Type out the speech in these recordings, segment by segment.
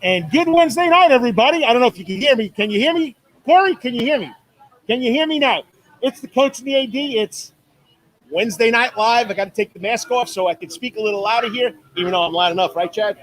And good Wednesday night, everybody. I don't know if you can hear me. Can you hear me? Corey, can you hear me? Can you hear me now? It's the coach and the AD. It's Wednesday Night Live. I got to take the mask off so I can speak a little louder here, even though I'm loud enough, right, Chad?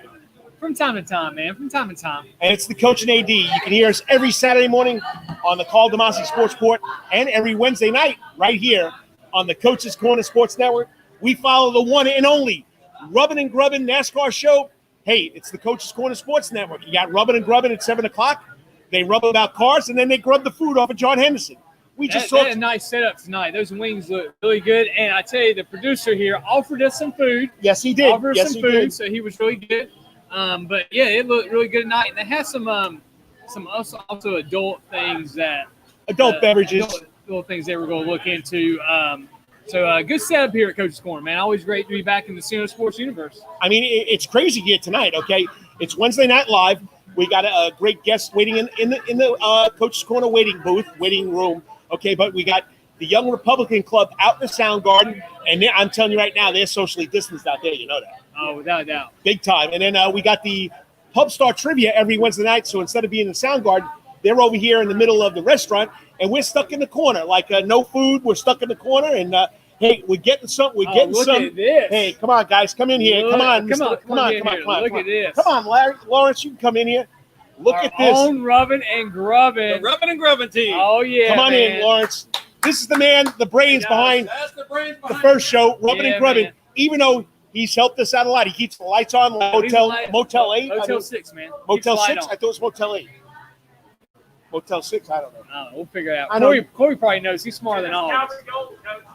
From time to time, man. From time to time. And it's the coach and AD. You can hear us every Saturday morning on the Call Demasi Sports Report and every Wednesday night right here on the Coach's Corner Sports Network. We follow the one and only Rubbin' and Grubbin' NASCAR show. Hey, it's the Coach's Corner Sports Network. You got Rubbin' and Grubbin' at 7 o'clock. They rub about cars, and then they grub the food off of John Henderson. We just had a nice setup tonight. Those wings look really good. And I tell you, the producer here offered us some food. Yes, he did. Offered us some food, so he was really good. But, yeah, it looked really good tonight. And they had some also adult things that – Adult beverages. Adult things they were going to look into. So good setup here at Coach's Corner, man. Always great to be back in the Center Sports universe. I mean, it's crazy here tonight, okay? It's Wednesday Night Live. We got a great guest waiting in the Coach's Corner waiting room, okay? But we got the Young Republican Club out in the Sound Garden, and I'm telling you right now, they're socially distanced out there. You know that. Oh, without a doubt. Big time. And then we got the Pub Star Trivia every Wednesday night, so instead of being in the Sound Garden, they're over here in the middle of the restaurant, and we're stuck in the corner. Like no food, we're stuck in the corner, and hey, we're getting something. We're getting look some. At this. Hey, come on, guys, come in here. Come on. Come on. Look at this. Come on, Larry, Lawrence, you can come in here. Look at this. Own Rubbin' and Grubbin'. The Rubbin' and Grubbin' team. Oh yeah. Come on in, Lawrence. This is the man, the brains behind the first show, Rubbin' and Grubbin'. Even though he's helped us out a lot, he keeps the lights on. Motel 8. Motel 6, man. Motel 6. I thought it was Motel 8. Motel 6, I don't know. We'll figure it out. Corey probably knows. He's smarter than all.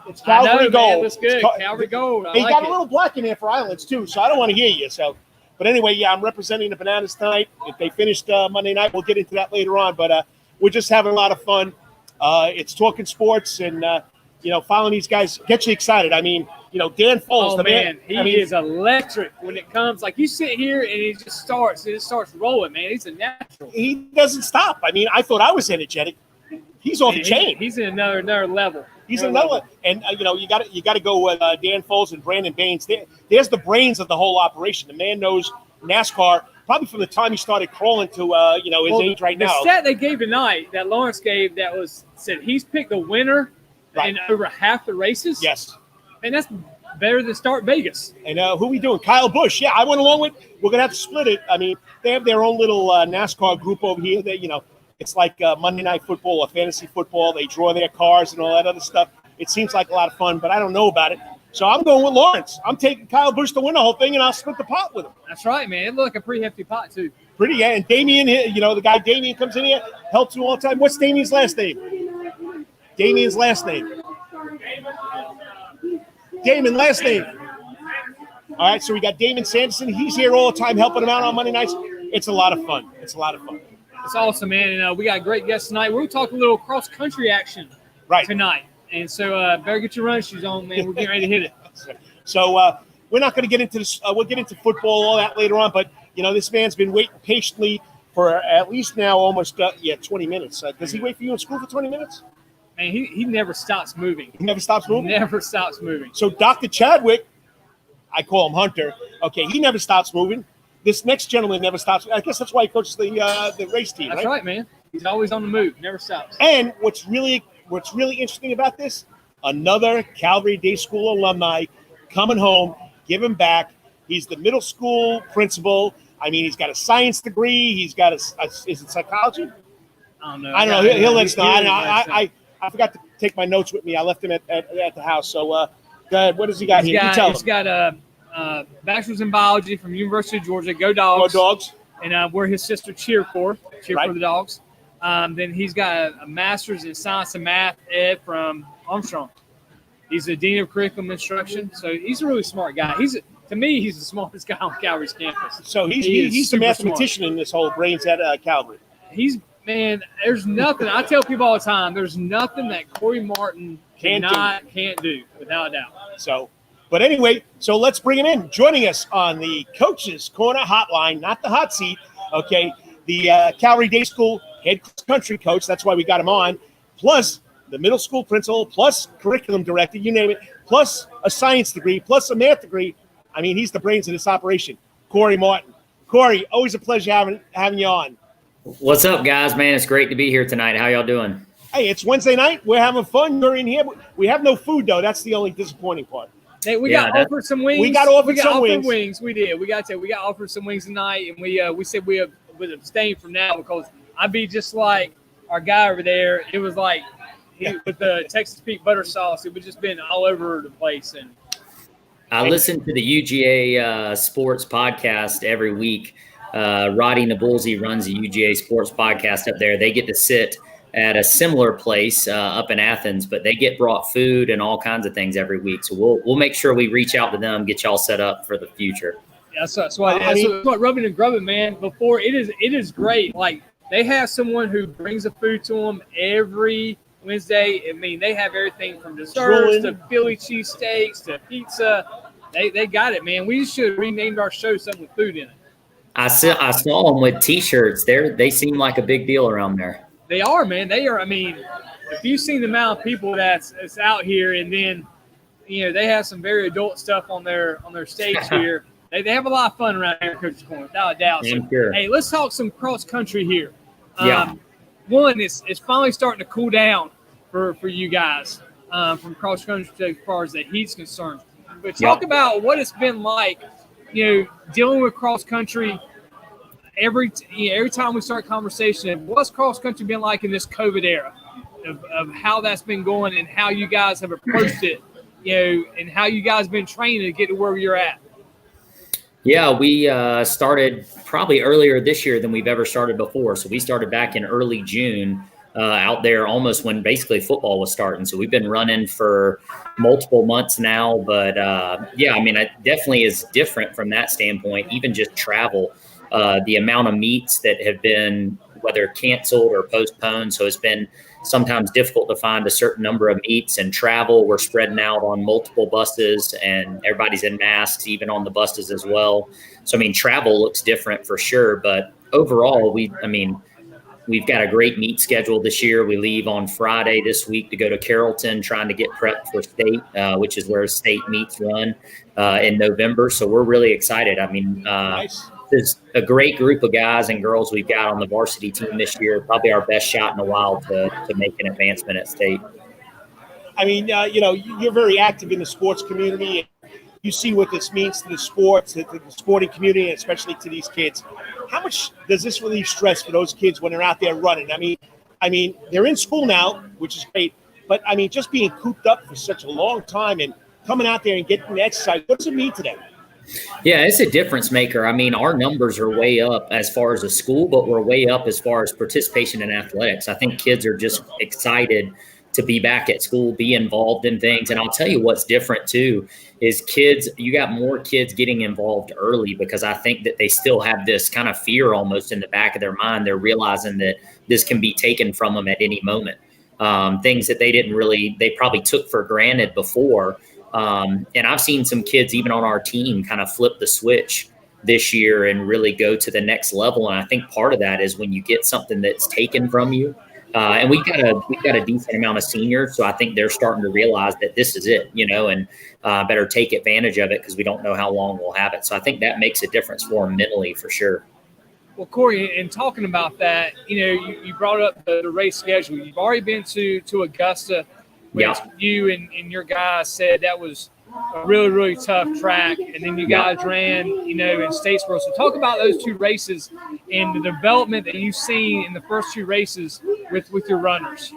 It's Calvary Gold. That's good. Calvary Gold. He got a little black in there for Islands, too, so I don't want to hear you. But anyway, yeah, I'm representing the Bananas tonight. If they finished Monday night, we'll get into that later on. But we're just having a lot of fun. It's talking sports and, following these guys gets you excited. I mean, Dan Foles, the man. He is electric when it comes. Like, you sit here and it just starts rolling, man. He's a natural. He doesn't stop. I mean, I thought I was energetic. He's off the chain. He's in another level. He's another level. And, you got to go with Dan Foles and Brandon Baines. There's the brains of the whole operation. The man knows NASCAR probably from the time he started crawling to, his age right now. The stat they gave tonight that Lawrence gave said he's picked the winner in over half the races. Yes. And that's better than Start Vegas. And who are we doing? Kyle Busch. Yeah, I went along with. We're going to have to split it. I mean, they have their own little NASCAR group over here. That it's like Monday Night Football or fantasy football. They draw their cars and all that other stuff. It seems like a lot of fun, but I don't know about it. So I'm going with Lawrence. I'm taking Kyle Busch to win the whole thing, and I'll split the pot with him. That's right, man. It looked like a pretty hefty pot, too. Pretty, yeah. And Damien, the guy Damien comes in here, helps you all the time. What's Damien's last name? Damien's last name. Damon, last name. All right, so we got Damon Sanderson. He's here all the time helping him out on Monday nights. It's a lot of fun. It's awesome, man. And we got a great guest tonight. We're going to talk a little cross-country action tonight. And so better get your running shoes on, man. We're getting ready to hit it. So we're not going to get into this. We'll get into football, all that later on. But, this man's been waiting patiently for at least now almost 20 minutes. Does he wait for you in school for 20 minutes? Man, he never stops moving. He never stops moving? Never stops moving. So Dr. Chadwick, I call him Hunter. Okay, he never stops moving. This next gentleman never stops. I guess that's why he coaches the race team, That's right, man. He's always on the move. Never stops. And what's really interesting about this, another Calvary Day School alumni coming home, giving back. He's the middle school principal. I mean, he's got a science degree. He's got is it psychology? I don't know. He'll let us know. I forgot to take my notes with me. I left them at the house. So, go ahead. What does he got here? He's got a bachelor's in biology from University of Georgia. Go Dogs. Go Dogs. And we're his sister cheer for the Dogs. Then he's got a master's in science and math ed from Armstrong. He's the dean of curriculum instruction. So he's a really smart guy. To me, he's the smartest guy on Calvary's campus. So he's the mathematician in this whole brains at Calvary. Man, there's nothing. I tell people all the time, there's nothing that Corey Martin can't do, without a doubt. So, but anyway, so let's bring him in. Joining us on the Coach's Corner hotline, not the hot seat, okay, the Calvary Day School head country coach. That's why we got him on, plus the middle school principal, plus curriculum director, you name it, plus a science degree, plus a math degree. I mean, he's the brains of this operation. Corey Martin. Corey, always a pleasure having you on. What's up, guys? Man, it's great to be here tonight. How y'all doing? Hey, it's Wednesday night. We're having fun. You're in here. We have no food, though. That's the only disappointing part. Hey, we got offered some wings. We got offered some wings. We did. We got offered some wings tonight, and we said we would abstain from that because I'd be just like our guy over there. It was like with the Texas Pete butter sauce. It would just been all over the place. And I listen to the UGA Sports podcast every week. Roddy Nabulsi runs the UGA Sports podcast up there. They get to sit at a similar place up in Athens, but they get brought food and all kinds of things every week. So we'll make sure we reach out to them, get y'all set up for the future. Yeah, that's what rubbing and grubbing, man. Before it is great. Like they have someone who brings the food to them every Wednesday. I mean, they have everything from desserts to Philly cheesesteaks to pizza. They got it, man. We should have renamed our show something with food in it. I saw them with T-shirts. They seem like a big deal around there. They are, man. They are. I mean, if you've seen the amount of people that's out here, and then they have some very adult stuff on their stage here. They have a lot of fun around here, Coach's Corner, without a doubt. So, sure. Hey, let's talk some cross country here. Yeah. One, it's finally starting to cool down for you guys from cross country as far as the heat's concerned. But talk about what it's been like, dealing with cross country. Every time we start conversation, what's cross country been like in this COVID era of how that's been going and how you guys have approached it, and how you guys been training to get to where you're at? Yeah, we started probably earlier this year than we've ever started before. So we started back in early June out there almost when basically football was starting. So we've been running for multiple months now. But, it definitely is different from that standpoint, even just travel. The amount of meets that have been whether canceled or postponed. So it's been sometimes difficult to find a certain number of meets and travel. We're spreading out on multiple buses and everybody's in masks, even on the buses as well. So, travel looks different for sure. But overall, we've got a great meet schedule this year. We leave on Friday this week to go to Carrollton, trying to get prepped for state, which is where state meets run in November. So we're really excited. Nice. There's a great group of guys and girls we've got on the varsity team this year. Probably our best shot in a while to make an advancement at state. You're very active in the sports community. You see what this means to the sports, to the sporting community, and especially to these kids. How much does this relieve stress for those kids when they're out there running? They're in school now, which is great. But, just being cooped up for such a long time and coming out there and getting the exercise, what does it mean to them? Yeah, it's a difference maker. Our numbers are way up as far as a school, but we're way up as far as participation in athletics. I think kids are just excited to be back at school, be involved in things. And I'll tell you what's different too is you got more kids getting involved early because I think that they still have this kind of fear almost in the back of their mind. They're realizing that this can be taken from them at any moment. Things that they probably took for granted before. And I've seen some kids even on our team kind of flip the switch this year and really go to the next level. And I think part of that is when you get something that's taken from you. And we've got a decent amount of seniors. So I think they're starting to realize that this is it, and better take advantage of it because we don't know how long we'll have it. So I think that makes a difference for them mentally for sure. Well, Corey, in talking about that, you brought up the race schedule. You've already been to Augusta. Which you and your guys said that was a really, really tough track. And then you guys ran, in Statesboro. So talk about those two races and the development that you've seen in the first two races with your runners.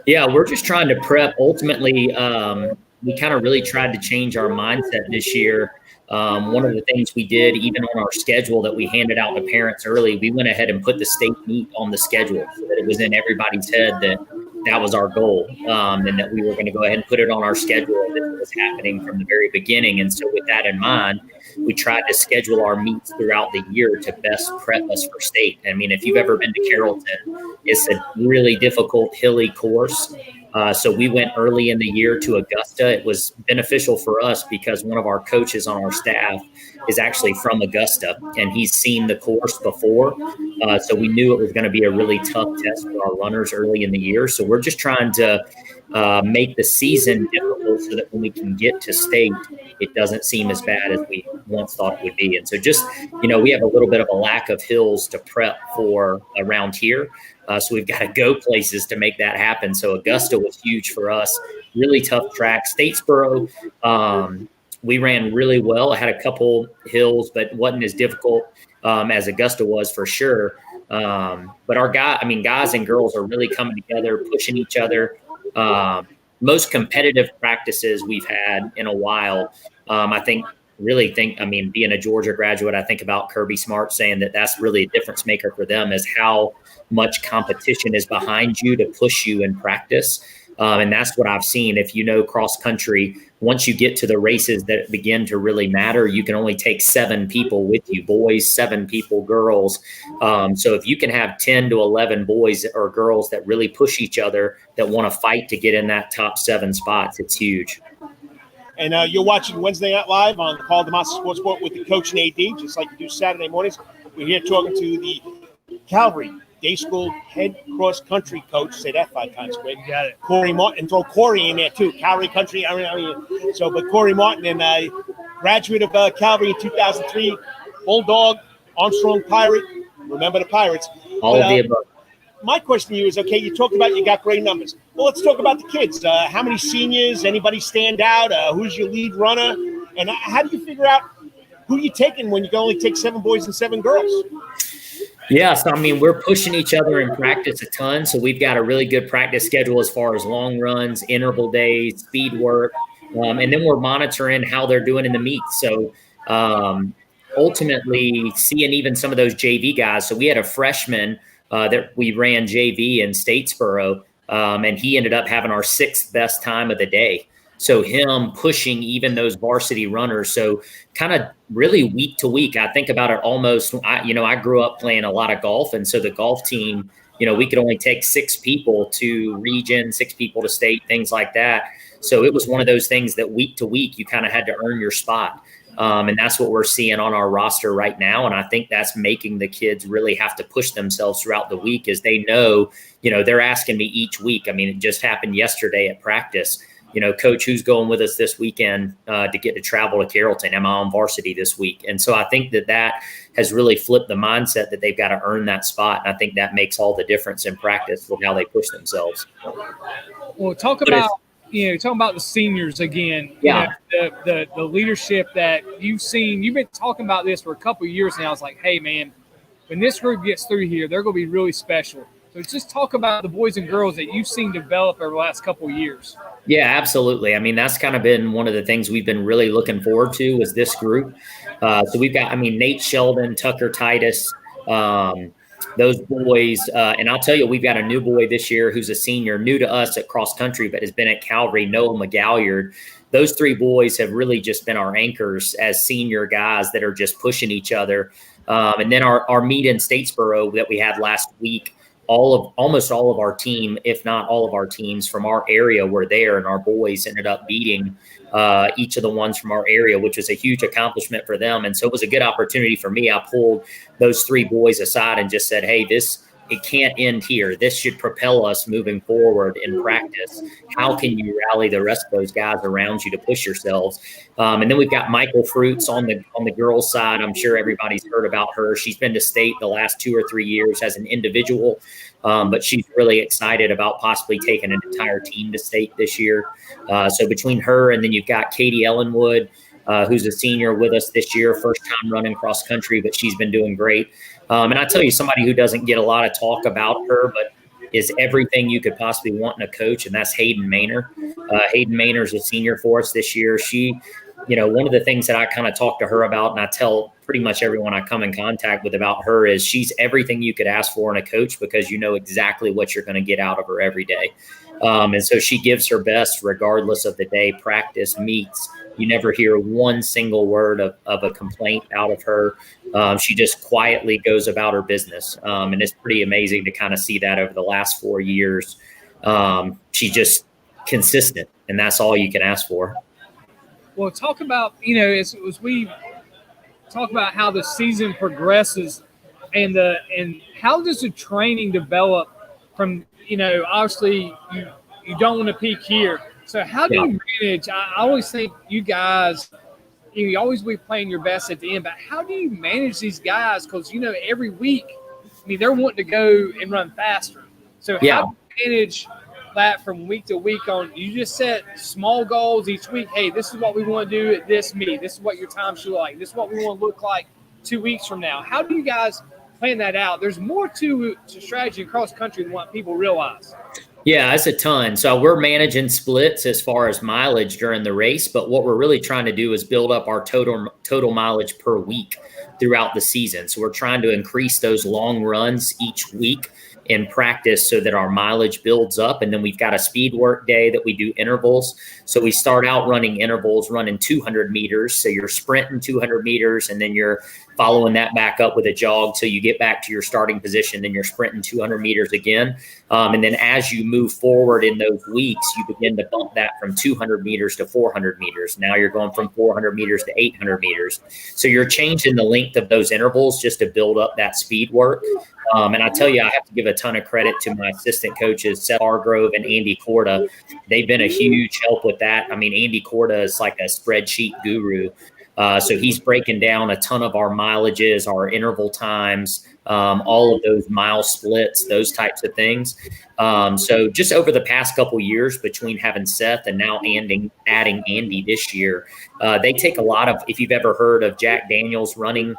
Yeah, we're just trying to prep. Ultimately, we kind of really tried to change our mindset this year. One of the things we did, even on our schedule that we handed out to parents early, we went ahead and put the state meet on the schedule so that it was in everybody's head that was our goal, and that we were going to go ahead and put it on our schedule. That was happening from the very beginning. And so with that in mind, we tried to schedule our meets throughout the year to best prep us for state. If you've ever been to Carrollton, it's a really difficult, hilly course. So we went early in the year to Augusta. It was beneficial for us because one of our coaches on our staff is actually from Augusta, and he's seen the course before. So we knew it was going to be a really tough test for our runners early in the year. So we're just trying to make the season difficult so that when we can get to state, it doesn't seem as bad as we once thought it would be. And so just, we have a little bit of a lack of hills to prep for around here. So we've got to go places to make that happen. So Augusta was huge for us, really tough track. Statesboro, we ran really well. I had a couple hills, but wasn't as difficult as Augusta was for sure. But our guys and girls are really coming together, pushing each other. Most competitive practices we've had in a while. Being a Georgia graduate, I think about Kirby Smart saying that that's really a difference maker for them, is how much competition is behind you to push you in practice. And that's what I've seen. If cross country, once you get to the races that begin to really matter, you can only take 7 people with you, boys, 7 people, girls. So if you can have 10 to 11 boys or girls that really push each other, that want to fight to get in that top 7 spots, it's huge. And you're watching Wednesday Night Live on the Call Demasi Sports Sport with the coach and AD, just like you do Saturday mornings. We're here talking to the Calvary Day School head cross country coach. Say that 5 times quick. You got it. Corey Martin, and throw Corey in there too. Calvary country. But Corey Martin, and graduate of Calvary in 2003, Bulldog, Armstrong Pirate. Remember the Pirates. All of the above. My question to you is, okay, you talked about you got great numbers. Well, let's talk about the kids. How many seniors? Anybody stand out? Who's your lead runner? And how do you figure out who you're taking when you can only take 7 boys and 7 girls? Yeah, so we're pushing each other in practice a ton. So we've got a really good practice schedule as far as long runs, interval days, speed work, and then we're monitoring how they're doing in the meets. So ultimately, seeing even some of those JV guys. So we had a freshman that we ran JV in Statesboro, and he ended up having our 6th best time of the day. So him pushing even those varsity runners. So kind of really week to week, I think about it almost, I grew up playing a lot of golf. And so the golf team, we could only take 6 people to region, 6 people to state, things like that. So it was one of those things that week to week, you kind of had to earn your spot. And that's what we're seeing on our roster right now. And I think that's making the kids really have to push themselves throughout the week, as they know, they're asking me each week. It just happened yesterday at practice. Coach, who's going with us this weekend to get to travel to Carrollton? Am I on varsity this week? And so I think that has really flipped the mindset that they've got to earn that spot. And I think that makes all the difference in practice with how they push themselves. Well, talking about the seniors again. Yeah. The leadership that you've seen. You've been talking about this for a couple of years now. It's like, hey, man, when this group gets through here, they're going to be really special. So just talk about the boys and girls that you've seen develop over the last couple of years. Yeah, absolutely. That's kind of been one of the things we've been really looking forward to, is this group. So we've got, Nate Sheldon, Tucker Titus, those boys. And I'll tell you, we've got a new boy this year who's a senior, new to us at cross country, but has been at Calvary, Noah McGalliard. Those 3 boys have really just been our anchors as senior guys that are just pushing each other. And then our meet in Statesboro that we had last week, almost all of our team, if not all of our teams from our area, were there, and our boys ended up beating each of the ones from our area, which was a huge accomplishment for them. And so it was a good opportunity for me. I pulled those 3 boys aside and just said, hey, it can't end here. This should propel us moving forward in practice. How can you rally the rest of those guys around you to push yourselves? And then we've got Michael Fruits on the girls' side. I'm sure everybody's heard about her. She's been to state the last 2 or 3 years as an individual, but she's really excited about possibly taking an entire team to state this year. So between her and then you've got Katie Ellenwood, who's a senior with us this year, first time running cross country, but she's been doing great. And I tell you, somebody who doesn't get a lot of talk about her, but is everything you could possibly want in a coach, and that's Hayden Maynor. Hayden Maynor is a senior for us this year. She, one of the things that I kind of talk to her about, and I tell pretty much everyone I come in contact with about her, is she's everything you could ask for in a coach, because you know exactly what you're going to get out of her every day. And so she gives her best regardless of the day, practice, meets. You never hear one single word of a complaint out of her. She just quietly goes about her business. And it's pretty amazing to kind of see that over the last 4 years. She's just consistent, and that's all you can ask for. Well, talk about, as we talk about how the season progresses and how does the training develop from, obviously you don't want to peak here. So how do you manage? I always think you guys, you always be playing your best at the end, but how do you manage these guys? Because, every week, they're wanting to go and run faster. So how do you manage that from week to week you just set small goals each week? Hey, this is what we want to do at this meet. This is what your time should look like. This is what we want to look like 2 weeks from now. How do you guys plan that out? There's more to strategy in cross country than what people realize. Yeah, it's a ton. So we're managing splits as far as mileage during the race, but what we're really trying to do is build up our total mileage per week throughout the season. So we're trying to increase those long runs each week in practice so that our mileage builds up. And then we've got a speed work day that we do intervals. So we start out running intervals, running 200 meters. So you're sprinting 200 meters, and then you're following that back up with a jog till you get back to your starting position. Then you're sprinting 200 meters again. And then as you move forward in those weeks, you begin to bump that from 200 meters to 400 meters. Now you're going from 400 meters to 800 meters. So you're changing the length of those intervals just to build up that speed work. And I tell you, I have to give a ton of credit to my assistant coaches, Seth Hargrove and Andy Corda. They've been a huge help with that. Andy Corda is like a spreadsheet guru. So he's breaking down a ton of our mileages, our interval times, all of those mile splits, those types of things. So just over the past couple years, between having Seth and now adding Andy this year, they take a lot of, if you've ever heard of Jack Daniels running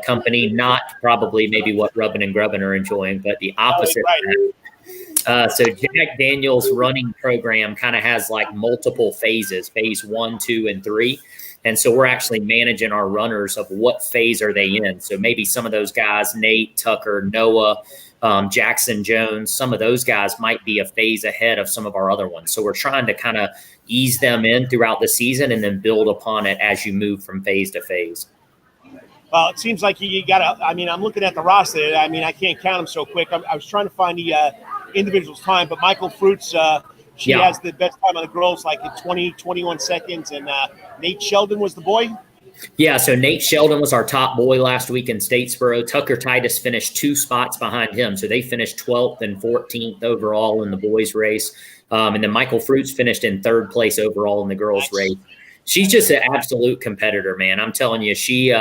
company, not probably maybe what Rubbin and Grubbin are enjoying, but the opposite. Right. So Jack Daniels running program kind of has like multiple phases, phase 1, 2, and 3. And so we're actually managing our runners of what phase are they in. So maybe some of those guys, Nate, Tucker, Noah, Jackson Jones, some of those guys might be a phase ahead of some of our other ones. So we're trying to kind of ease them in throughout the season and then build upon it as you move from phase to phase. Well, it seems like you got to, I'm looking at the roster. I can't count them so quick. I was trying to find the individual's time, but Michael Fruits, she has the best time on the girls, like in 21 seconds. And Nate Sheldon was the boy. Yeah, so Nate Sheldon was our top boy last week in Statesboro. Tucker Titus finished 2 spots behind him. So they finished 12th and 14th overall in the boys race. And then Michael Fruits finished in 3rd place overall in the girls race. She's just an absolute competitor, man. I'm telling you, she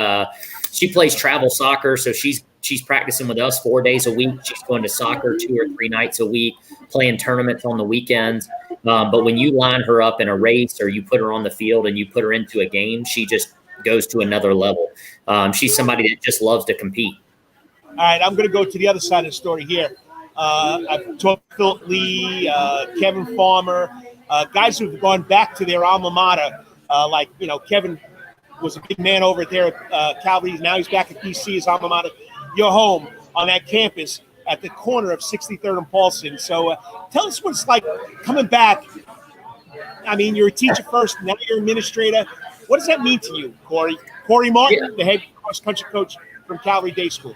plays travel soccer. So she's practicing with us 4 days a week. She's going to soccer 2 or 3 nights a week, playing tournaments on the weekends. But when you line her up in a race or you put her on the field and you put her into a game, she just goes to another level. She's somebody that just loves to compete. All right, I'm going to go to the other side of the story here. I've talked to Phil Lee, Kevin Farmer, guys who've gone back to their alma mater. Kevin was a big man over there at Calvary. Now he's back at DC, his alma mater. You're home on that campus at the corner of 63rd and Paulson. So tell us what it's like coming back. You're a teacher first, now you're an administrator. What does that mean to you, Corey? Corey Martin, the head cross-country coach from Calvary Day School.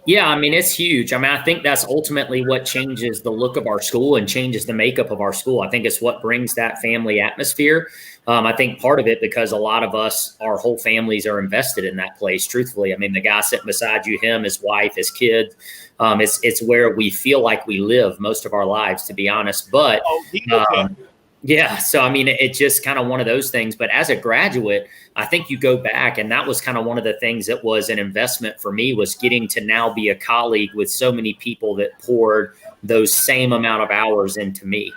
Yeah, it's huge. I think that's ultimately what changes the look of our school and changes the makeup of our school. I think it's what brings that family atmosphere. I think part of it because a lot of us, our whole families are invested in that place, truthfully. The guy sitting beside you, him, his wife, his kids, it's where we feel like we live most of our lives, to be honest. But yeah, so it's just kind of one of those things. But as a graduate, I think you go back, and that was kind of one of the things that was an investment for me, was getting to now be a colleague with so many people that poured those same amount of hours into me.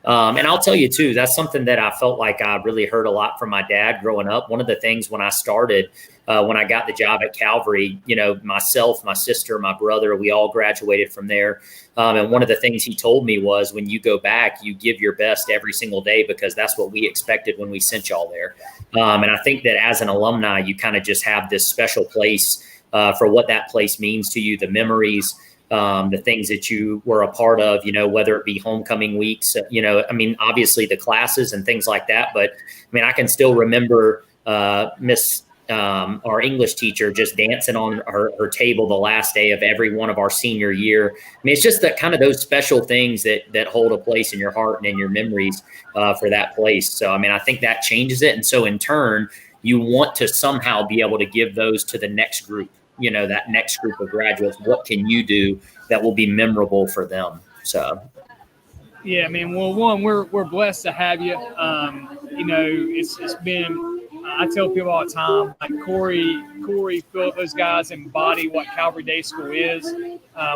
And I'll tell you too, that's something that I felt like I really heard a lot from my dad growing up. One of the things when I started, when I got the job at Calvary, myself, my sister, my brother, we all graduated from there. And one of the things he told me was, when you go back, you give your best every single day, because that's what we expected when we sent y'all there. And I think that as an alumni, you kind of just have this special place for what that place means to you, the memories, the things that you were a part of, whether it be homecoming weeks, obviously the classes and things like that. But I can still remember our English teacher just dancing on her table the last day of every one of our senior year. It's just that kind of those special things that hold a place in your heart and in your memories for that place. So, I think that changes it. And so in turn, you want to somehow be able to give those to the next group, that next group of graduates. What can you do that will be memorable for them? So. Yeah, I mean, well, one, we're blessed to have you. You know, it's been. I tell people all the time, like Corey, Philip, those guys embody what Calvary Day School is,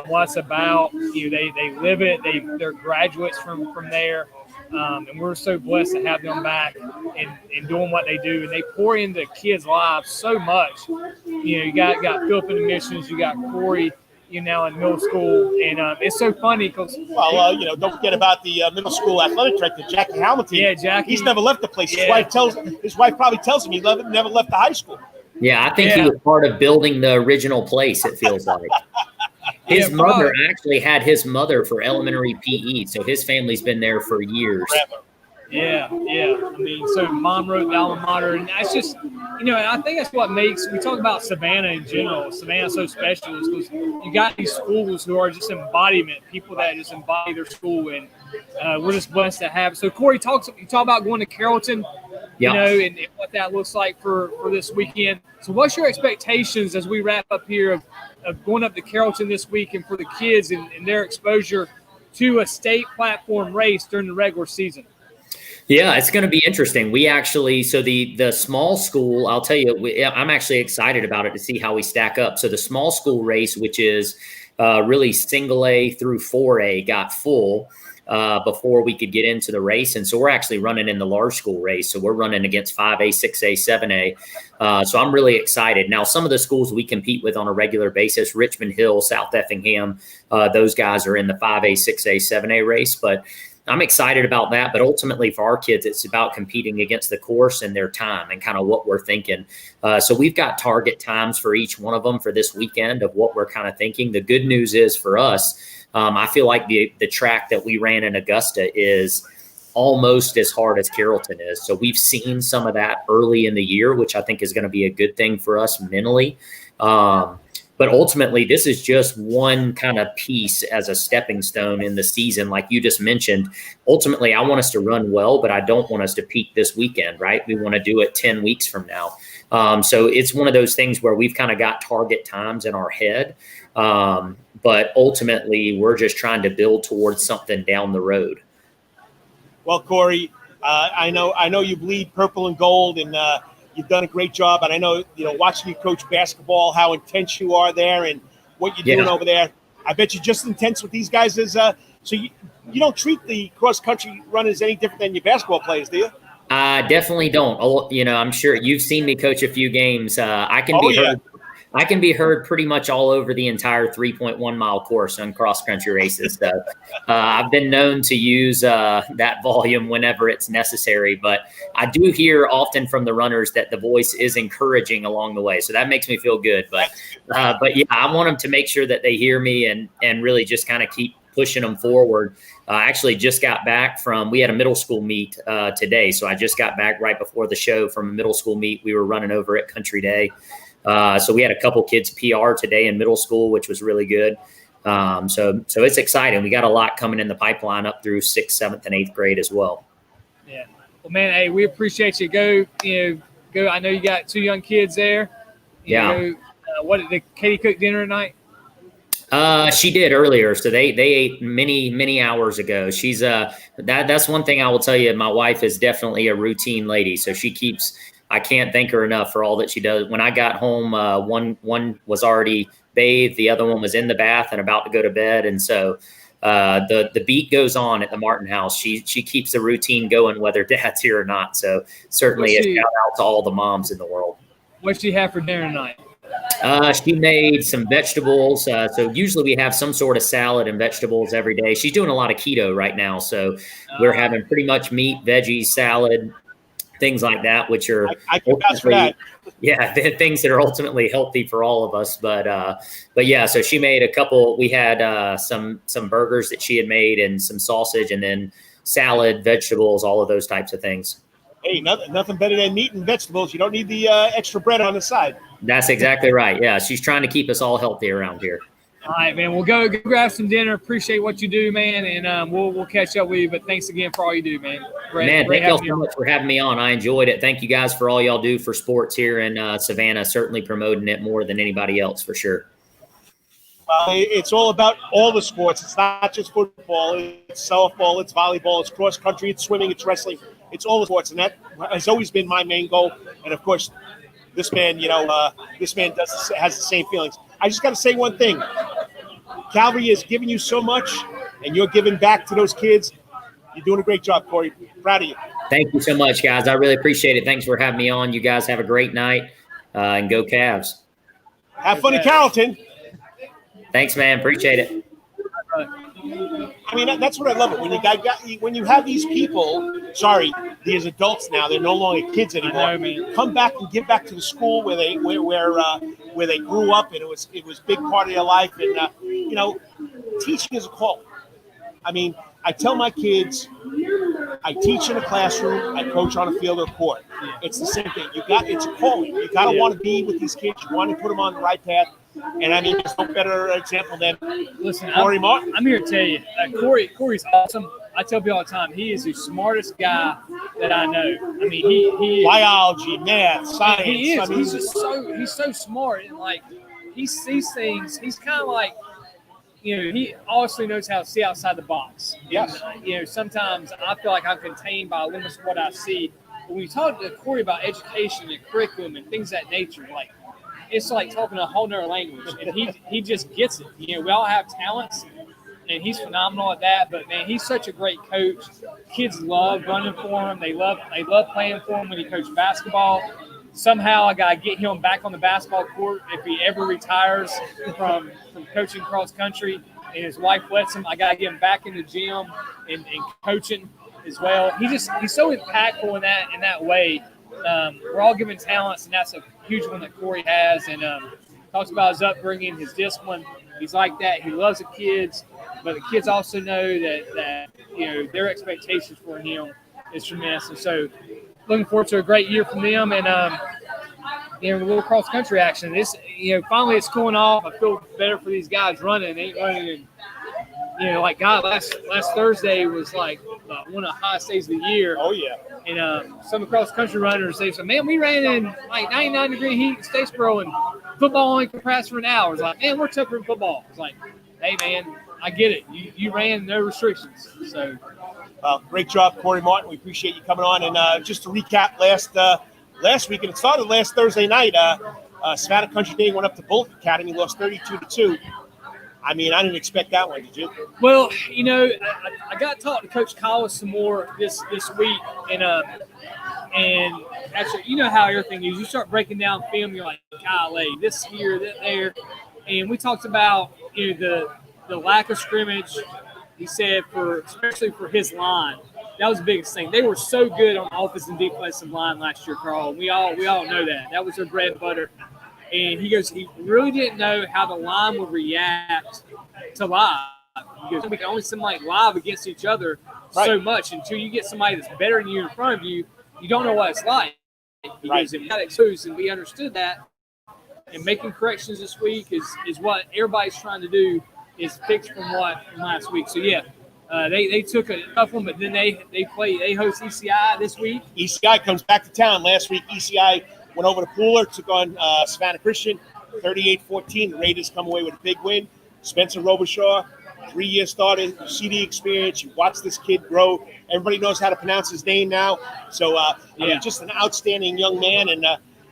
what it's about. You know, they live it. They're graduates from there, and we're so blessed to have them back and doing what they do. And they pour into kids' lives so much. You know, you got Philip in the missions, you got Corey, now in middle school, and it's so funny because don't forget about the middle school athletic director, Jackie Hamilton. Yeah, Jackie. He's never left the place. Yeah. His wife probably tells him he never left the high school. Yeah, I think he was part of building the original place, it feels like. His mother actually had his mother for elementary PE, so his family's been there for years. Forever. Yeah. I mean, so mom wrote the alma mater, and that's just, and I think that's what makes, we talk about Savannah in general. Savannah's so special is because you got these schools who are just embodiment, people that just embody their school, and we're just blessed to have. So Corey, you talk about going to Carrollton, and what that looks like for this weekend. So what's your expectations as we wrap up here of going up to Carrollton this week and for the kids and their exposure to a state platform race during the regular season? Yeah, it's going to be interesting. We actually, so the small school, I'll tell you, I'm actually excited about it to see how we stack up. So the small school race, which is really single A through 4A, got full before we could get into the race. And so we're actually running in the large school race. So we're running against 5A, 6A, 7A. So I'm really excited. Now, some of the schools we compete with on a regular basis, Richmond Hill, South Effingham, those guys are in the 5A, 6A, 7A race. But I'm excited about that, but ultimately for our kids, it's about competing against the course and their time and kind of what we're thinking. So we've got target times for each one of them for this weekend of what we're kind of thinking. The good news is for us, I feel like the track that we ran in Augusta is almost as hard as Carrollton is. So we've seen some of that early in the year, which I think is going to be a good thing for us mentally. But ultimately, this is just one kind of piece as a stepping stone in the season. Like you just mentioned, ultimately, I want us to run well, but I don't want us to peak this weekend, right? We want to do it 10 weeks from now. So it's one of those things where we've kind of got target times in our head. But ultimately, we're just trying to build towards something down the road. Well, Corey, I know you bleed purple and gold, and you've done a great job. And I know, watching you coach basketball, how intense you are there and what you're doing over there. I bet you're just intense with these guys. So you don't treat the cross-country runners any different than your basketball players, do you? I definitely don't. I'm sure you've seen me coach a few games. I can be heard pretty much all over the entire 3.1 mile course on cross country races. So I've been known to use that volume whenever it's necessary, but I do hear often from the runners that the voice is encouraging along the way. So that makes me feel good. But yeah, I want them to make sure that they hear me and really just kind of keep pushing them forward. I actually just got back we had a middle school meet today. So I just got back right before the show from a middle school meet. We were running over at Country Day. So we had a couple kids PR today in middle school, which was really good. So it's exciting. We got a lot coming in the pipeline up through 6th, 7th, and 8th grade as well. Yeah. Well, man, hey, we appreciate you. Go. I know you got 2 young kids there. What did Katie cook dinner tonight? She did earlier. So they ate many hours ago. She's that's one thing I will tell you. My wife is definitely a routine lady. So I can't thank her enough for all that she does. When I got home, one was already bathed, the other one was in the bath and about to go to bed. And so the beat goes on at the Martin house. She keeps the routine going whether dad's here or not. So certainly a shout out to all the moms in the world. What did she have for dinner tonight? She made some vegetables. So usually we have some sort of salad and vegetables every day. She's doing a lot of keto right now. So we're having pretty much meat, veggies, salad, things like that, which are I can vouch for that. Yeah, things that are ultimately healthy for all of us. But yeah, so she made a couple. We had some burgers that she had made and some sausage, and then salad, vegetables, all of those types of things. Hey, nothing better than meat and vegetables. You don't need the extra bread on the side. That's exactly right. Yeah, she's trying to keep us all healthy around here. All right, man. We'll go grab some dinner. Appreciate what you do, man, and we'll catch up with you. But thanks again for all you do, man. Thank y'all so much for having me on. I enjoyed it. Thank you guys for all y'all do for sports here in Savannah. Certainly promoting it more than anybody else, for sure. It's all about all the sports. It's not just football. It's softball. It's volleyball. It's cross country. It's swimming. It's wrestling. It's all the sports, and that has always been my main goal. And of course, this man, has the same feelings. I just got to say one thing: Calvary is giving you so much, and you're giving back to those kids. You're doing a great job, Corey. Proud of you. Thank you so much, guys. I really appreciate it. Thanks for having me on. You guys have a great night, and go Cavs. Have fun in Carrollton. Thanks, man. Appreciate it. I mean, that's what I love it when you have these people. Sorry, these adults now. They're no longer kids anymore. I know, man. Come back and give back to the school where they grew up, and it was a big part of their life. And teaching is a call. I mean, I tell my kids, I teach in a classroom, I coach on a field or court. It's the same thing. It's a calling. You gotta want to be with these kids. You want to put them on the right path. And I mean, there's no better example than Corey Martin. I'm here to tell you, Corey's awesome. I tell people all the time, he is the smartest guy that I know. I mean, he biology, math, science. He is. I mean, he's so smart, and like he sees things. He's kind of like, he obviously knows how to see outside the box. Yes. And, sometimes I feel like I'm contained by limits of what I see. But when you talk to Corey about education and curriculum and things of that nature, like it's like talking a whole nother language, and he just gets it. We all have talents, and he's phenomenal at that. But man, he's such a great coach. Kids love running for him. They love playing for him when he coached basketball. Somehow I gotta get him back on the basketball court if he ever retires from coaching cross country, and his wife lets him. I gotta get him back in the gym and coaching as well. He's so impactful in that way. We're all given talents, and that's a huge one that Corey has. And talks about his upbringing, his discipline. He's like that. He loves the kids, but the kids also know that their expectations for him is tremendous. And so, looking forward to a great year from them, and a little cross country action. This, finally it's going off. I feel better for these guys running. They ain't running. Like God, last Thursday was like one of the highest days of the year. Oh yeah. And some cross country runners, they said, "Man, we ran in like 99-degree heat in Statesboro, and football only could pass for an hour." It's like, man, we're tougher in football. It's like, hey man, I get it. You ran no restrictions. So. Great job, Corey Martin. We appreciate you coming on. And just to recap, last week, and it started last Thursday night, Savannah Country Day went up to Bullock Academy, lost 32-2. I mean, I didn't expect that one, did you? Well, I got to talk to Coach Collis some more this week, and actually, you know how everything is. You start breaking down film, you're like, golly, this here, that there, and we talked about the lack of scrimmage. He said, especially for his line, that was the biggest thing. They were so good on the offensive and defensive line last year, Carl. We all know that. That was their bread and butter. And he goes, he really didn't know how the line would react to live. He goes, we can only simulate live against each other so much until you get somebody that's better than you in front of you. You don't know what it's like. He goes, and we got exposed, and we understood that. And making corrections this week is what everybody's trying to do. Is fixed from last week. So yeah, they took a tough one, but then they host ECI this week. ECI comes back to town. Last week, ECI went over to Pooler, took on Savannah Christian, 38-14. The Raiders come away with a big win. Spencer Robichaud, 3-year starter. You see the experience. You watch this kid grow. Everybody knows how to pronounce his name now. So I mean, just an outstanding young man, and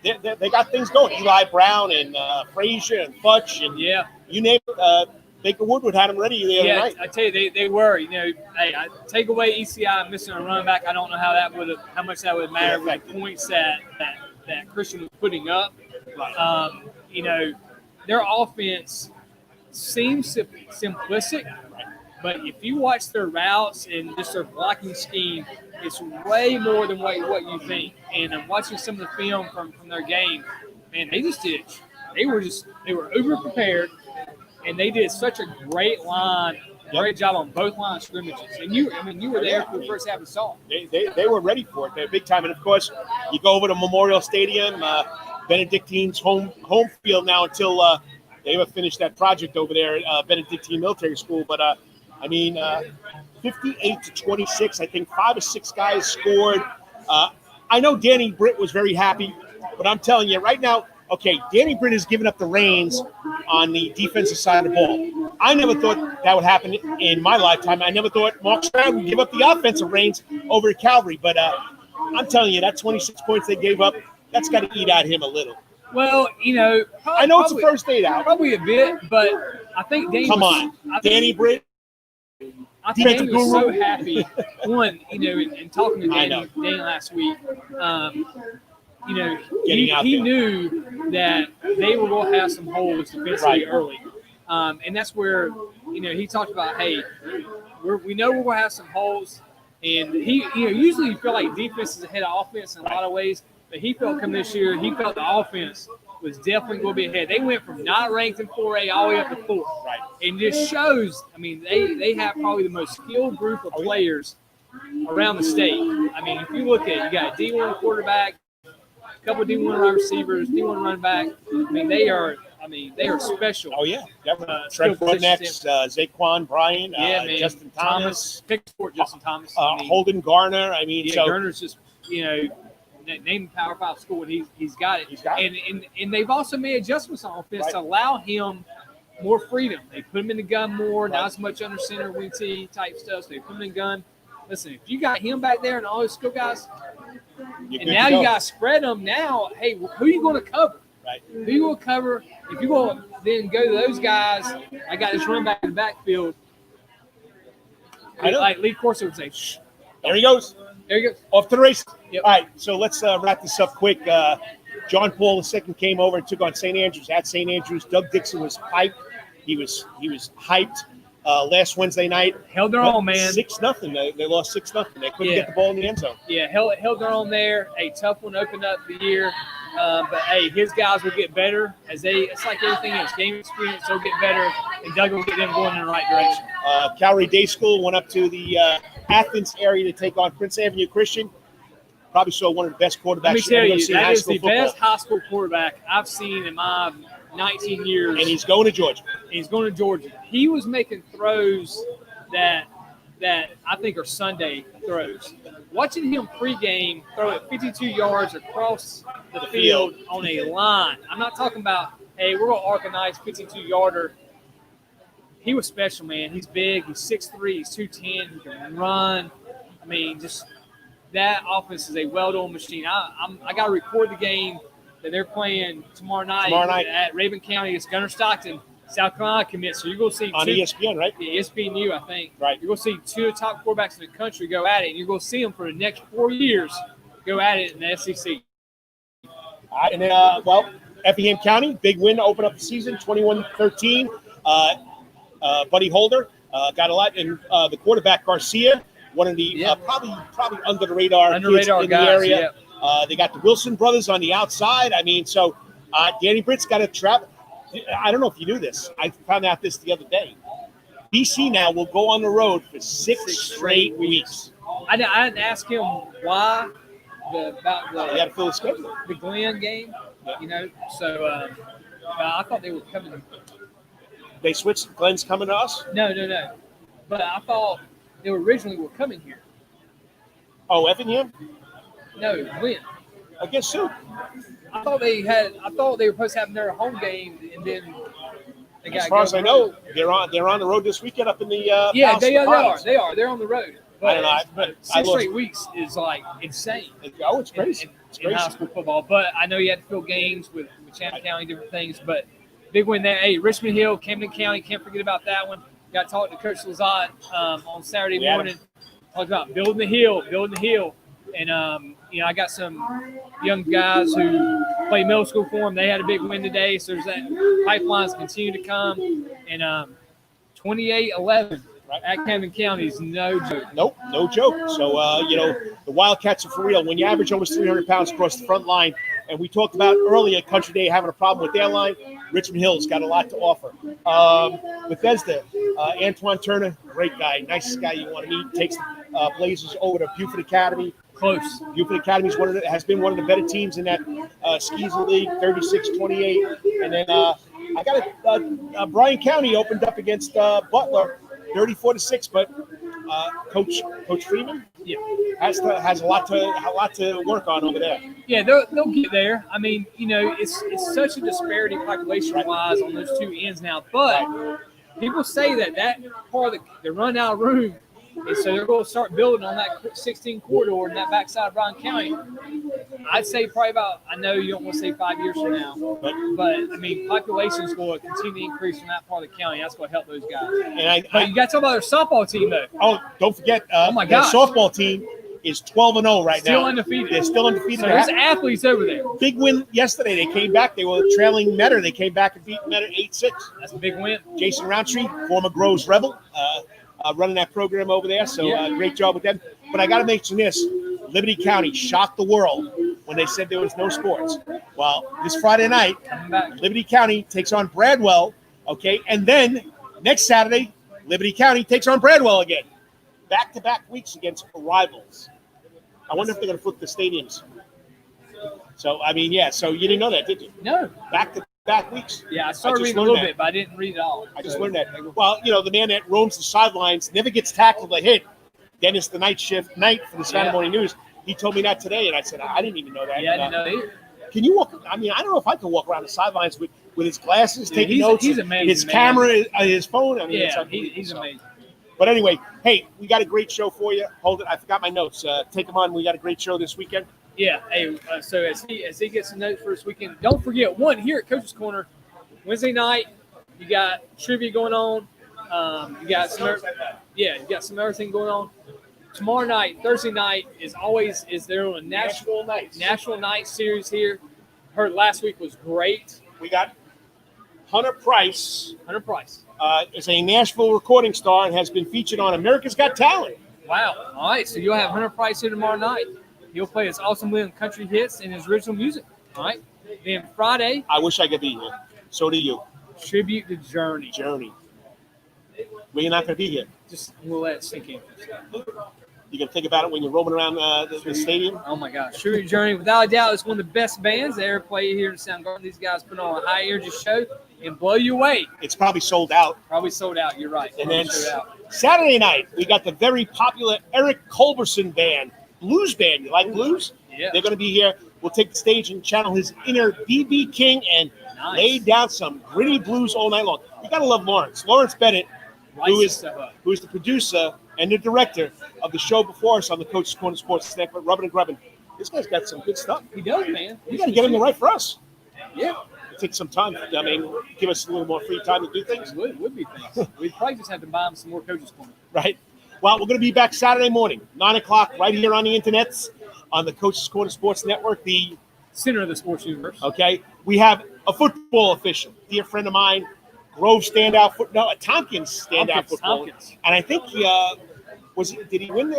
they got things going. Eli Brown and Frazier and Futch and you name it. Baker Woodward had him ready the other night. I tell you, they were. Hey, I take away ECI missing a running back. I don't know how much that would matter with the points that Christian was putting up. Their offense seems simplistic, but if you watch their routes and just their blocking scheme, it's way more than what you think. And I'm watching some of the film from their game, man, they just did. They were over prepared. And they did such a great great job on both line of scrimmages. And you were there for the first half and saw it. They were ready for it. They're big time. And of course, you go over to Memorial Stadium, Benedictine's home field now until they ever finish that project over there at Benedictine Military School. But 58-26. I think 5 or 6 guys scored. I know Danny Britt was very happy, but I'm telling you right now, okay, Danny Britt has given up the reins on the defensive side of the ball. I never thought that would happen in my lifetime. I never thought Mark Stroud would give up the offensive reins over to Calvary. But I'm telling you, that 26 points they gave up, that's got to eat at him a little. Well, I know it's the first date out. Probably a bit, but I think Danny Britt. I think Danny was so happy. One, in talking to Danny last week, he knew that they were going to have some holes defensively early. And that's where, he talked about, hey, we know we're going to have some holes. And he, usually you feel like defense is ahead of offense in a lot of ways. But he felt coming this year, he felt the offense was definitely going to be ahead. They went from not ranked in 4A all the way up to 4. Right. And this shows, they have probably the most skilled group of players around the state. If you look at it, you got a D1 quarterback, a couple of D1 wide receivers, D1 running back. They are special. Oh, yeah. Trent Broadnex, Zaquan Bryan, Justin Thomas. Pick sport Justin Thomas. Holden Garner. Garner's just, named Power 5 school, and he's got it. And they've also made adjustments on offense to allow him more freedom. They put him in the gun more, not as much under center, wing T type stuff. So they put him in the gun. Listen, if you got him back there and all those skill guys, and now you got to spread them now, hey, who are you going to cover? Right. Who you going to cover? If you're going to then go to those guys, I got this run back in the backfield. Like Lee Corso would say, shh. There he goes. There you go. Off to the race. Yep. All right, so let's wrap this up quick. John Paul II came over and took on St. Andrews at St. Andrews. Doug Dixon was hyped. He was hyped last Wednesday night. Held their own, man. 6-0. They lost 6-0. They couldn't get the ball in the end zone. Yeah, held their own there. A tough one opened up the year. But, hey, his guys will get better it's like everything else. Game experience, they'll get better, and Doug will get them going in the right direction. Calvary Day School went up to the Athens area to take on Prince Avenue Christian. Probably saw one of the best quarterbacks. Let me tell you, that is the football. best high school quarterback I've seen in my 19 years. And he's going to Georgia. He was making throws that I think are Sunday throws. Watching him pregame throw it 52 yards across the field on a line. I'm not talking about, hey, we're going to arc a nice 52-yarder. He was special, man. He's big. He's 6'3". He's 210. He can run. Just that offense is a well-oiled machine. I got to record the game that they're playing tomorrow night at Raven County. It's Gunner Stockton. South Carolina commits. So you're going to see on ESPN, right? Yeah, ESPNU, I think. Right. You're going to see two of the top quarterbacks in the country go at it, and you're going to see them for the next 4 years go at it in the SEC. All right, and then, Effingham County, big win to open up the season, 21-13. Buddy Holder got a lot, and the quarterback Garcia, one of the probably under the radar kids in the area. Yep. They got the Wilson brothers on the outside. So Danny Britt's got to travel. I don't know if you knew this. I found out this the other day. BC now will go on the road for 6 straight weeks. I didn't ask him why about you got to fill the schedule. The Glenn game, So I thought they were coming. They switched. Glenn's coming to us. No. But I thought they originally were coming here. Oh, Effingham? No, Glenn. I guess so. I thought they were supposed to have their home game, and then they got. As far as I know, they're on the road this weekend up in the. They are. They're on the road. But, I don't know. But 6 straight weeks is like insane. It's crazy. In high school football. But I know you had to fill games with Chatham County, different things. But big win there. Hey, Richmond Hill, Camden County, can't forget about that one. Got to talk to Coach Lazat on Saturday morning. Talked about building the hill. And, I got some young guys who play middle school for them. They had a big win today. So there's that pipelines continue to come. And 28-11 at Camden County is no joke. Nope, no joke. So, the Wildcats are for real. When you average almost 300 pounds across the front line, and we talked about earlier Country Day having a problem with their line, Richmond Hill's got a lot to offer. Bethesda, Antoine Turner, great guy, nicest guy you want to meet. Takes the Blazers over to Buford Academy. Close. Buford Academy has been one of the better teams in that Skeezer League, 36-28. And then I got Bryan County opened up against Butler, 34-6. But Coach Freeman Yeah. has a lot to work on over there. Yeah, they'll get there. I mean, it's such a disparity population-wise on those two ends now. But people say that part of the run out of room, and so they're going to start building on that 16 corridor in that backside of Bryan County. I'd say probably about, I know you don't want to say 5 years from now, but I mean, population is going to continue to increase from that part of the county. That's going to help those guys. But you got to talk about their softball team, though. Oh, don't forget, oh my their gosh. softball team is 12-0 right now. Still undefeated. They're still undefeated. So there's athletes over there. Big win yesterday. They came back. They were trailing Metter. They came back and beat Metter 8-6. That's a big win. Jason Roundtree, former Groves Rebel, running that program over there. So great job with them. But I got to mention this. Liberty County shocked the world when they said there was no sports. Well, this Friday night, Liberty County takes on Bradwell, okay? And then next Saturday, Liberty County takes on Bradwell again. Back-to-back weeks against rivals. I wonder if they're going to flip the stadiums. So, I mean, yeah, so you didn't know that, did you? No. Back-to-back weeks. Yeah, I started reading a little bit, but I didn't read it all. I just learned that. Well, the man that roams the sidelines never gets tackled a hit. Dennis, the night for the Savannah Morning News, he told me that today, and I said, I didn't even know that. Yeah, I didn't know that either. Can you walk? I mean, I don't know if I can walk around the sidelines with his glasses, taking notes, he's amazing, his man. camera, his phone. I mean, Yeah, he's amazing. But anyway, hey, we got a great show for you. Hold it. I forgot my notes. Take them on. We got a great show this weekend. Yeah. Hey, so as he gets some notes for this weekend, don't forget, here at Coach's Corner, Wednesday night, you got trivia going on. You got some everything going on. Tomorrow night, Thursday night, is there on a National Night series here. Heard last week was great. We got Hunter Price. Is a Nashville recording star and has been featured on America's Got Talent. Wow. All right, so you'll have Hunter Price here tomorrow night. He'll play his awesome Living Country hits and his original music. All right. Then Friday. I wish I could be here. So do you. Tribute to Journey. Well, you're not going to be here. Just we'll let it sink in. You can think about it when you're roaming around the stadium. Oh, my gosh. Tribute to Journey, without a doubt, is one of the best bands that ever played here in Soundgarden. These guys put on a high-energy show and blow you away. It's probably sold out. You're right. And then Saturday night, we got the very popular Eric Culberson band, blues band. You like blues? Yeah. They're going to be here. We'll take the stage and channel his inner B.B. King and lay down some gritty blues all night long. You got to love Lawrence Bennett, who is the producer and the director of the show before us on the Coach's Corner Sports Network, Rubbin' and Grubbin'. This guy's got some good stuff. He does, man. We got to get him to write for us. Yeah. Take some time. I mean, give us a little more free time to do things. It would be things. We'd probably just have to buy him some more Coach's Corner. Right. Well, we're going to be back Saturday morning, 9 o'clock, right here on the internets, on the Coach's Corner Sports Network, the center of the sports universe. Okay. We have a football official, dear friend of mine, Grove standout Tompkins standout football. And I think did he win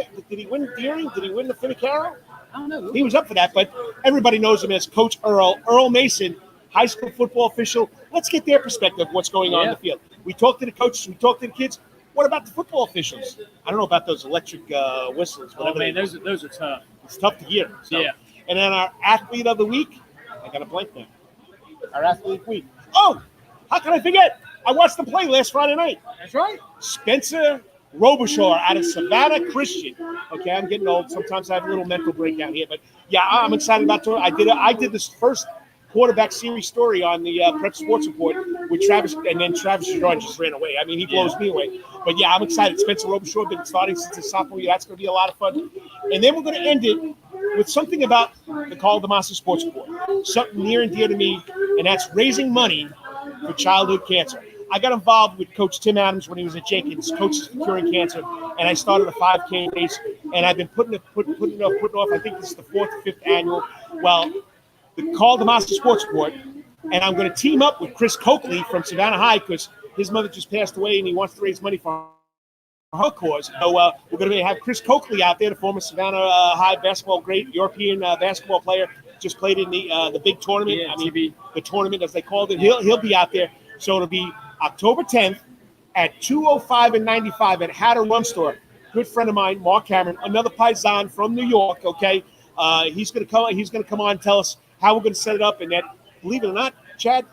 Deering? Did he win the Finicaro? I don't know. He was up for that, but everybody knows him as Coach Earl Mason, high school football official. Let's get their perspective of what's going on in the field. We talked to the coaches, we talked to the kids. What about the football officials? I don't know about those electric whistles. Oh, man, those are tough. It's tough to hear. So. Yeah. And then our athlete of the week, I got a blank now. Our athlete of the week. Oh, how can I forget? I watched them play last Friday night. That's right. Spencer Robichaud out of Savannah Christian. Okay, I'm getting old. Sometimes I have a little mental breakdown here, but yeah, I'm excited about it. I did this first quarterback series story on the Prep Sports Report with Travis, and then Travis Jerron just ran away. I mean, he blows me away. But yeah, I'm excited. Spencer Robichaud been starting since his sophomore year. That's going to be a lot of fun. And then we're going to end it with something about the Call Demasi Sports Report, something near and dear to me, and that's raising money for childhood cancer. I got involved with Coach Tim Adams when he was at Jenkins, Coaches for Curing Cancer, and I started a 5K race, and I've been putting off. I think this is the 4th or 5th annual. Well, the Call Demasi Sports Report, and I'm going to team up with Chris Coakley from Savannah High because his mother just passed away, and he wants to raise money for her cause. So we're going to have Chris Coakley out there, the former Savannah High basketball great European basketball player, just played in the big tournament. The tournament as they called it. He'll be out there. So it'll be October 10th at 205 and 95 at Hatter Rum Store. Good friend of mine, Mark Cameron, another Paisan from New York. Okay, he's going to come on and tell us how we're going to set it up. And that, believe it or not, Chad,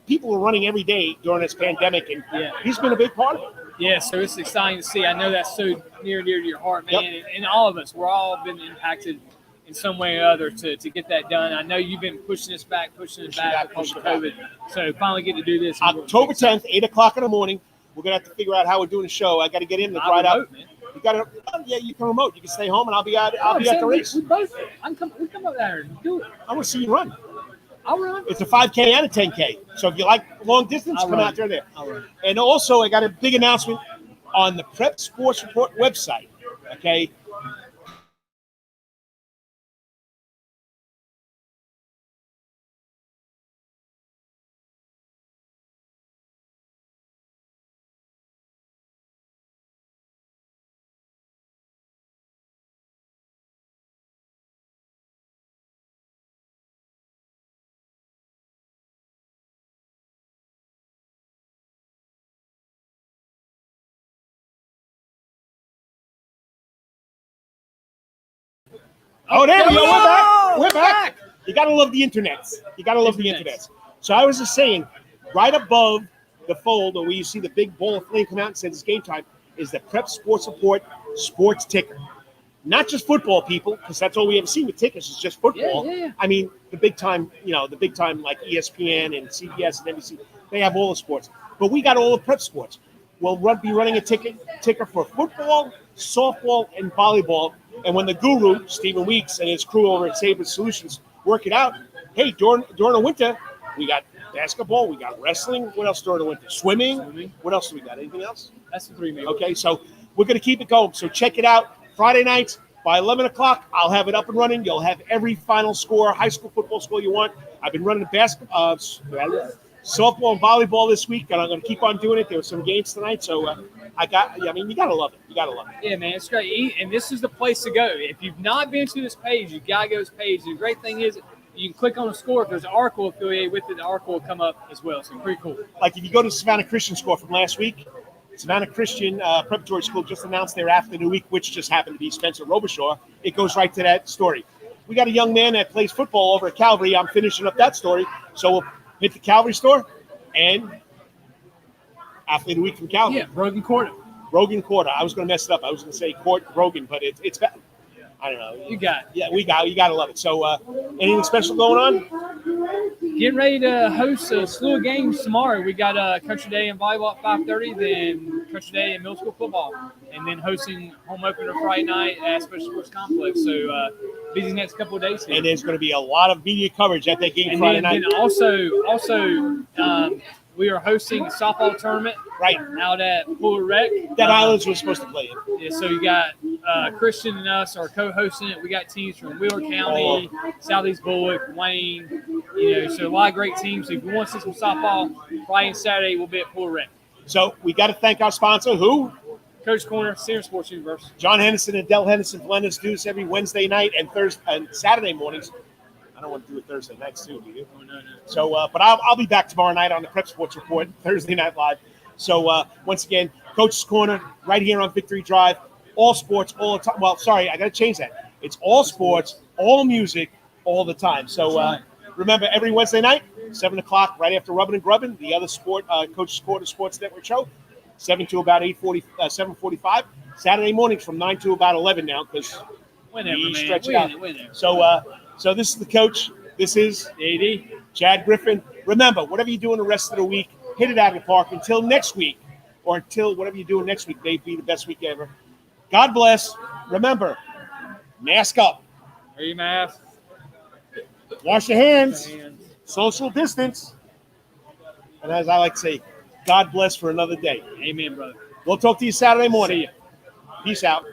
people are running every day during this pandemic, and he's been a big part of it. Yeah, so it's exciting to see. I know that's so near and dear to your heart, man. Yep. And all of us, we're all been impacted in some way or other to get that done. I know you've been pushing it back because of COVID. So finally get to do this. October 10th, 8 o'clock in the morning. We're going to have to figure out how we're doing the show. I got to get in to ride out. Man. You got to, yeah, you can remote. You can stay home, and I'll be at the race. We come up there and do it. I want to see you run. I'll run. It's a 5K and a 10K. So if you like long distance, come out there. I'll run. And also, I got a big announcement on the Prep Sports Report website. Okay. Oh, there we go. We're back. You got to love the internet. So I was just saying, right above the folder where you see the big ball of flame come out and says it's game time is the Prep Sports Report sports ticker. Not just football, people, because that's all we ever see with tickers is just football. Yeah. I mean, the big time like ESPN and CBS and NBC, they have all the sports. But we got all the prep sports. We'll be running a ticker for football, softball, and volleyball. And when the guru, Stephen Weeks, and his crew over at Sabre Solutions work it out, hey, during the winter, we got basketball, we got wrestling. What else during the winter? Swimming. What else do we got? Anything else? That's the 3 maybe. Okay, so we're going to keep it going. So check it out. Friday nights by 11 o'clock, I'll have it up and running. You'll have every final score, high school football score you want. I've been running basketball, softball and volleyball this week, and I'm going to keep on doing it. There were some games tonight, so you got to love it. Yeah, man, it's great. And this is the place to go. If you've not been to this page, you got to go to this page. The great thing is you can click on the score. If there's an article affiliated with it, the article will come up as well. So pretty cool. Like if you go to Savannah Christian score from last week, Savannah Christian Preparatory School just announced their after the week, which just happened to be Spencer Robichaud. It goes right to that story. We got a young man that plays football over at Calvary. I'm finishing up that story. So we'll hit the Calvary store and athlete of the week from Calvary. Yeah, Rogan Quarter. I was going to mess it up. I was going to say Rogan, but it's bad. I don't know. You got it. Yeah, you got to love it. So anything special going on? Getting ready to host a slew of games tomorrow. We got Country Day in volleyball at 5:30, then Country Day in middle school football, and then hosting home opener Friday night at Special Sports Complex. So busy next couple of days here. And there's going to be a lot of media coverage at that game Friday night. And also we are hosting a softball tournament out at Fuller Rec. That Islands was supposed to play in. Yeah, so you got Christian and us are co-hosting it. We got teams from Wheeler County, Southeast Bullock, Wayne. So a lot of great teams. So if you want to see some softball, Friday and Saturday we'll be at Fuller Rec. So we got to thank our sponsor, who? Coach Corner, Senior Sports University. John Henderson and Del Henderson blend us do this every Wednesday night and Thursday and Saturday mornings. I don't want to do it Thursday nights too, do you? Oh, no. So, but I'll be back tomorrow night on the Prep Sports Report, Thursday Night Live. So once again, Coach's Corner right here on Victory Drive. All sports, all the time. Well, sorry, I got to change that. It's all sports, all music, all the time. So remember, every Wednesday night, 7 o'clock, right after Rubbin' and Grubbin', the other sport, Coach's Corner Sports Network show, 7 to about 7:45. Saturday mornings from 9 to about 11 now because we stretch it out. So this is the coach. This is AD. Chad Griffin. Remember, whatever you do in the rest of the week, hit it out of the park until next week, or until whatever you're doing next week may be the best week ever. God bless. Remember, mask up. Wear your mask. Wash your hands. Social distance. And as I like to say, God bless for another day. Amen, brother. We'll talk to you Saturday morning. See ya. Peace out.